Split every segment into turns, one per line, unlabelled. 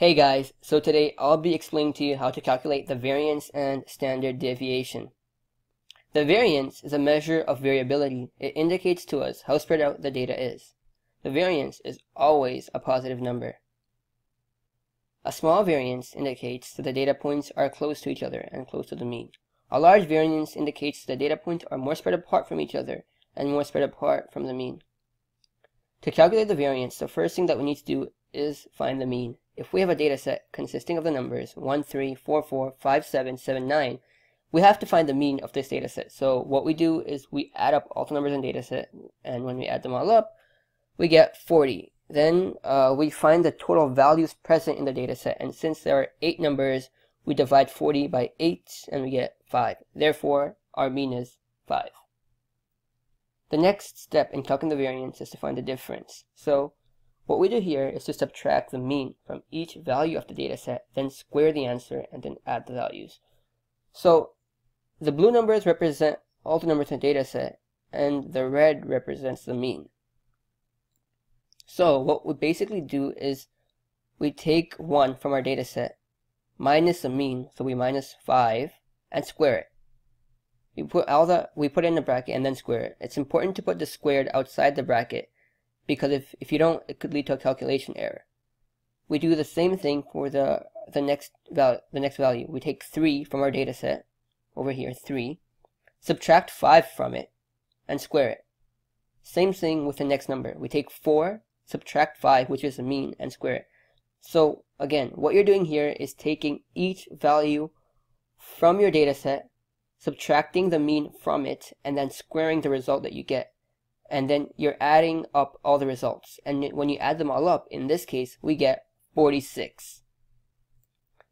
Hey guys, so today I'll be explaining to you how to calculate the variance and standard deviation. The variance is a measure of variability. It indicates to us how spread out the data is. The variance is always a positive number. A small variance indicates that the data points are close to each other and close to the mean. A large variance indicates the data points are more spread apart from each other and more spread apart from the mean. To calculate the variance, the first thing that we need to do is find the mean. If we have a data set consisting of the numbers 1, 3, 4, 4, 5, 7, 7, 9, we have to find the mean of this data set. So what we do is we add up all the numbers in the data set, and when we add them all up, we get 40. Then we find the total values present in the data set, and since there are 8 numbers, we divide 40 by 8 and we get 5. Therefore, our mean is 5. The next step in calculating the variance is to find the difference. So what we do here is to subtract the mean from each value of the data set, then square the answer, and then add the values. So the blue numbers represent all the numbers in the data set, and the red represents the mean. So what we basically do is we take 1 from our data set, minus the mean, so we minus 5, and square it. We put it in the bracket and then square it. It's important to put the squared outside the bracket, because if you don't, it could lead to a calculation error. We do the same thing for the next value. We take 3 from our data set, over here 3, subtract 5 from it, and square it. Same thing with the next number. We take 4, subtract 5, which is the mean, and square it. So again, what you're doing here is taking each value from your data set, subtracting the mean from it, and then squaring the result that you get. And then you're adding up all the results. And when you add them all up, in this case, we get 46.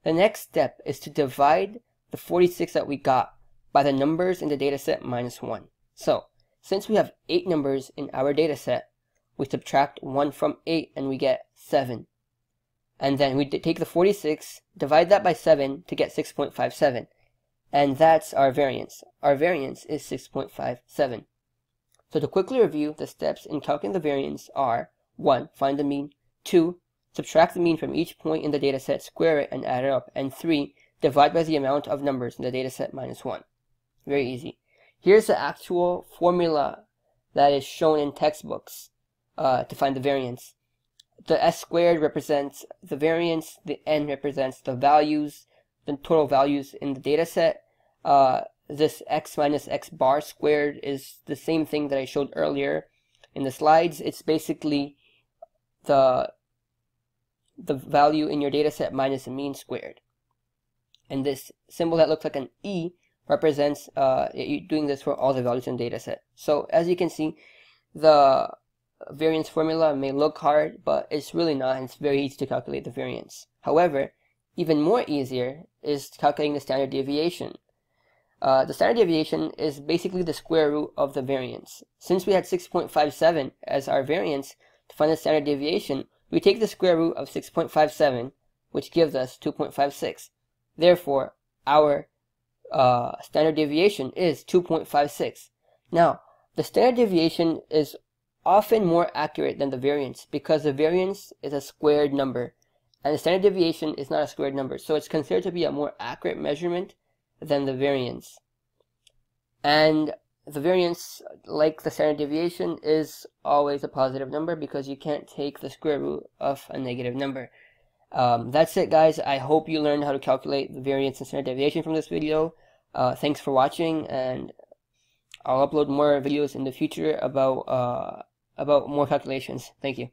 The next step is to divide the 46 that we got by the numbers in the data set minus 1. So, since we have 8 numbers in our data set, we subtract 1 from 8 and we get 7. And then we take the 46, divide that by 7 to get 6.57. And that's our variance. Our variance is 6.57. So to quickly review, the steps in calculating the variance are 1. Find the mean, 2. Subtract the mean from each point in the dataset, square it, and add it up, and 3. Divide by the amount of numbers in the dataset minus 1. Very easy. Here's the actual formula that is shown in textbooks to find the variance. The s squared represents the variance, the n represents the values, the total values in the dataset. This x minus x bar squared is the same thing that I showed earlier in the slides. It's basically the value in your data set minus the mean squared. And this symbol that looks like an E represents you're doing this for all the values in the data set. So as you can see, the variance formula may look hard, but it's really not, and it's very easy to calculate the variance. However, even more easier is calculating the standard deviation. The standard deviation is basically the square root of the variance. Since we had 6.57 as our variance, to find the standard deviation, we take the square root of 6.57, which gives us 2.56. Therefore, our standard deviation is 2.56. Now, the standard deviation is often more accurate than the variance because the variance is a squared number, and the standard deviation is not a squared number, so it's considered to be a more accurate measurement than the variance. And the variance, like the standard deviation, is always a positive number because you can't take the square root of a negative number. That's it, guys. I hope you learned how to calculate the variance and standard deviation from this video. Thanks for watching, and I'll upload more videos in the future about more calculations. Thank you.